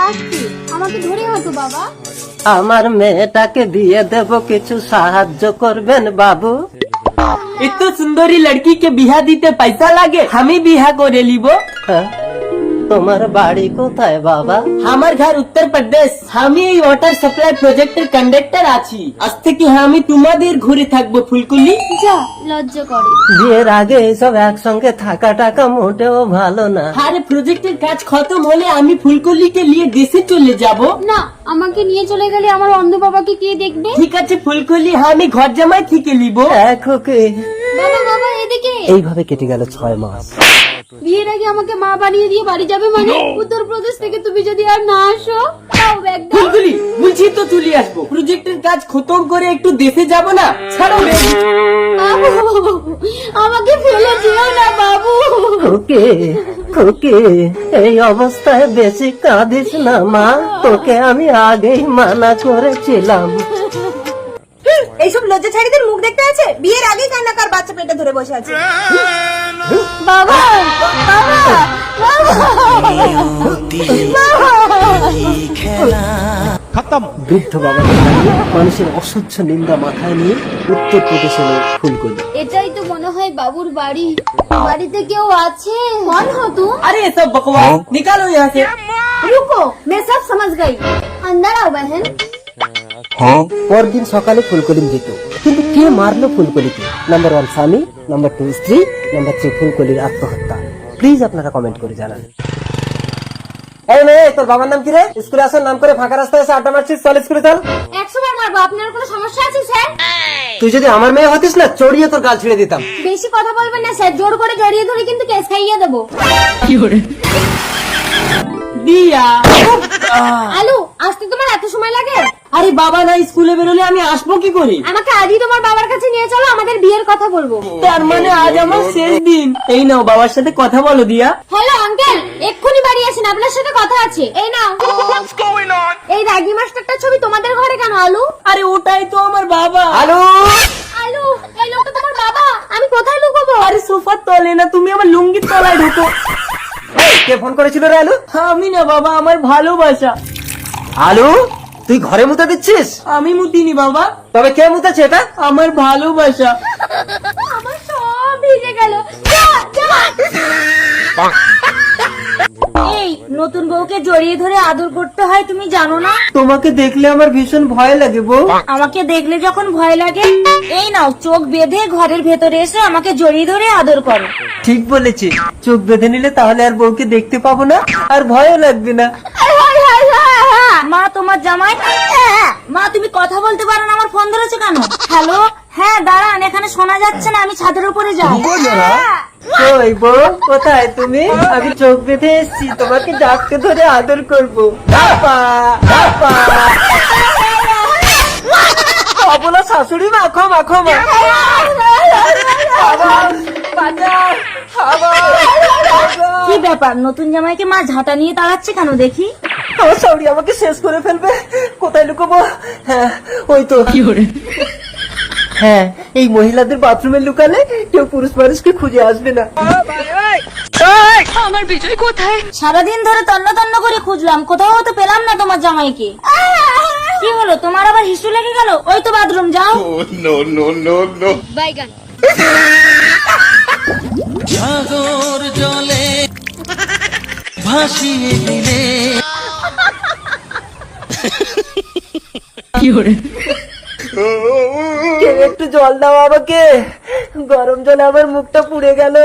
আসছি, আমাকে ধরে হতো বাবা। আমার মেয়েটাকে বিয়ে দেব, কিছু সাহায্য করবেন বাবু? এত সুন্দরী লড়কিকে বিয়া দিতে পয়সা লাগে, আমি বিয়া করে লিব। হ্যাঁ, তোমার বাড়ি কোথায় বাবা? আমার ঘর উত্তর প্রদেশ। আমি এই ওয়াটার সাপ্লাই প্রজেক্টের কন্ডাক্টর আছি। আজ থেকে আমি তোমাদের ঘুরে থাকবো ফুলকুলি। যা, লজ্জা করে। বিয়ের আগে এইসব একসঙ্গে থাকা টাকা মোটেও ভালো না। আরে প্রজেক্টের কাজ খতম হলে আমি ফুলকুলিকে নিয়ে দেশে চলে যাব। না, আমাকে নিয়ে চলে গেলে আমার অন্ধ বাবাকে কে দেখবে? ঠিক আছে ফুলকুলি, আমি ঘর জামাই থেকে লিব। ওকে। বাবা বাবা এদিকে। এইভাবে কেটে গেল 6 মাস। বিয়ের আগে আমাকে মা বানিয়ে দিয়ে বাড়ি যাবে মানে? উত্তরপ্রদেশ থেকে তুমি যদি আর না আসো, তাও ব্যাগ দাও। ফুলকুলি বলছি তো চলে আসবো। প্রজেক্টের কাজ খতম করে একটু দেশে যাব না, ছাড়ো রে। বাবু, আমাকে ফেলে যেও না বাবু। ওকে ওকে, এই অবস্থায় বেশি কাঁদিস না মা, তোকে আমি আগেই মানা করেছিলাম। এইসব লজ্জা ছাড়িদের মুখ দেখতে আছে? বিয়ের আগেই কান্নাকার বাচ্চা পেটে ধরে বসে আছে। বাবা বাবা বৃদ্ধ বাবাকে দাঁড়িয়ে মানুষের অসহ্য নিন্দা মাথায় নিয়ে উত্তরপ্রদেশ এলো ফুলকলি। এটাই তো মনে হয় বাবুর বাড়ি। বাড়িতে কেউ আছে? कौन हो तुम? अरे ये सब बकवास निकालो यहाँ से। रुको, मैं सब समझ गई। अंदर आओ बहन। পরদিন সকালে ফুলকলি যেত, কিন্তু কে মারলো ফুলকলিকে? নাম্বার 1 স্বামী, নাম্বার 2 স্ত্রী, নাম্বার 3 ফুলকলির আত্মহত্যা। প্লিজ আপনারা কমেন্ট করে জানান। এই মেয়ে, তোর বাবার নাম কি রে? স্কুলে আসার নাম করে ফাঁকা রাস্তায় এসে আড্ডা মারছিস, চল স্কুলে চল। 100 বার মারবো, আপনার কোনো সমস্যা আছে স্যার? তুই যদি আমার মেয়ে হতিস না, চড়িয়ে তোর গাল ছিঁড়ে দিতাম। বেশি কথা বলবেন না স্যার, জোর করে জড়িয়ে ধরে কিন্তু কেস খাইয়ে দেবো। দিয়া আলু, আসতে তোমার এত সময় লাগে? আরে বাবা না স্কুলে বেরোলে আমি আসবো কি করে? আমাকে আজই তোমার বাবার কাছে নিয়ে চলো, আমাদের বিয়ের কথা বলবো। তার মানে আজ আমার শেষ দিন। এই নাও বাবার সাথে কথা বলো দিয়া। হ্যালো আঙ্কেল, এক্ষুনি বাড়ি আসেন, আপনার সাথে কথা আছে। এই নাও। এই রাগি মাস্টারটার ছবি তোমাদের ঘরে কেন আলু? আরে ওটাই তো আমার বাবা। হ্যালো, আলু, এই লোকটা তোমার বাবা। আমি কোথায় লুকাবো? আরে সোফার তলে না, তুমি আমার লুঙ্গির তলায় ঢোকো। কে ফোন করেছিল রে আলু? আমি না বাবা, আমার ভালোবাসা। আলু, তুই ঘরে মুতে দিচ্ছিস? আমি মুতিনি বাবা, তবে কে মুতেছে এটা? আমার ভালোবাসা। আমার সব ভিজে গেল। যা, যা। এই নতুন বউকে জড়িয়ে ধরে আদর করতে হয়, তুমি জানো না? তোমাকে দেখলে আমার ভীষণ ভয় লাগে বউ। আমাকে দেখলে যখন ভয় লাগে, এই নাও চোখ বেঁধে ঘরের ভেতরে এসে আমাকে জড়িয়ে ধরে আদর করো। ঠিক বলেছি, চোখ বেঁধে নিলে তাহলে আর বউকে দেখতে পাবো না, আর ভয়ও লাগবে না। মা তোমার জামাই। মা তুমি কথা বলতে পারো না, আমার ফোন ধরেছে কেন? হ্যালো, হ্যাঁ দাঁড়ান, এখানে শোনা যাচ্ছে না, আমি ছাদের উপরে যাই। ওই বউ কোথায় তুমি? আমি চোখ বেঁধে এসছি, তোমাকে জাপকে ধরে আদর করবো। বাবা, বাবা। অবলা শাশুড়ি মা, ক্ষমা ক্ষমা। কি ব্যাপার, নতুন জামাইকে মা ঝাঁটা নিয়ে তাড়াচ্ছে কেন দেখি? আমার শাশুড়ি আমাকে শেষ করে ফেলবে, কোথায় লুকাবো? হ্যাঁ ওই তো। হ্যাঁ, এই মহিলাদের বাথরুমে লুকালে কেউ পুরুষ মানুষকে খুঁজে আসবে না। সারাদিন ধরে তন্ন তন্ন করে খুঁজলাম, কোথাও তো পেলাম না তোমার জামাইকে। কি হলো, তোমার আবার হিসু লেগে গেল? ওই তো বাথরুম, যাও। বাইগান। সাগর জলে ভাসিয়ে দিলে কেউ একটু জল দাও আমাকে, গরম জলে আমার মুখটা পুড়ে গেল।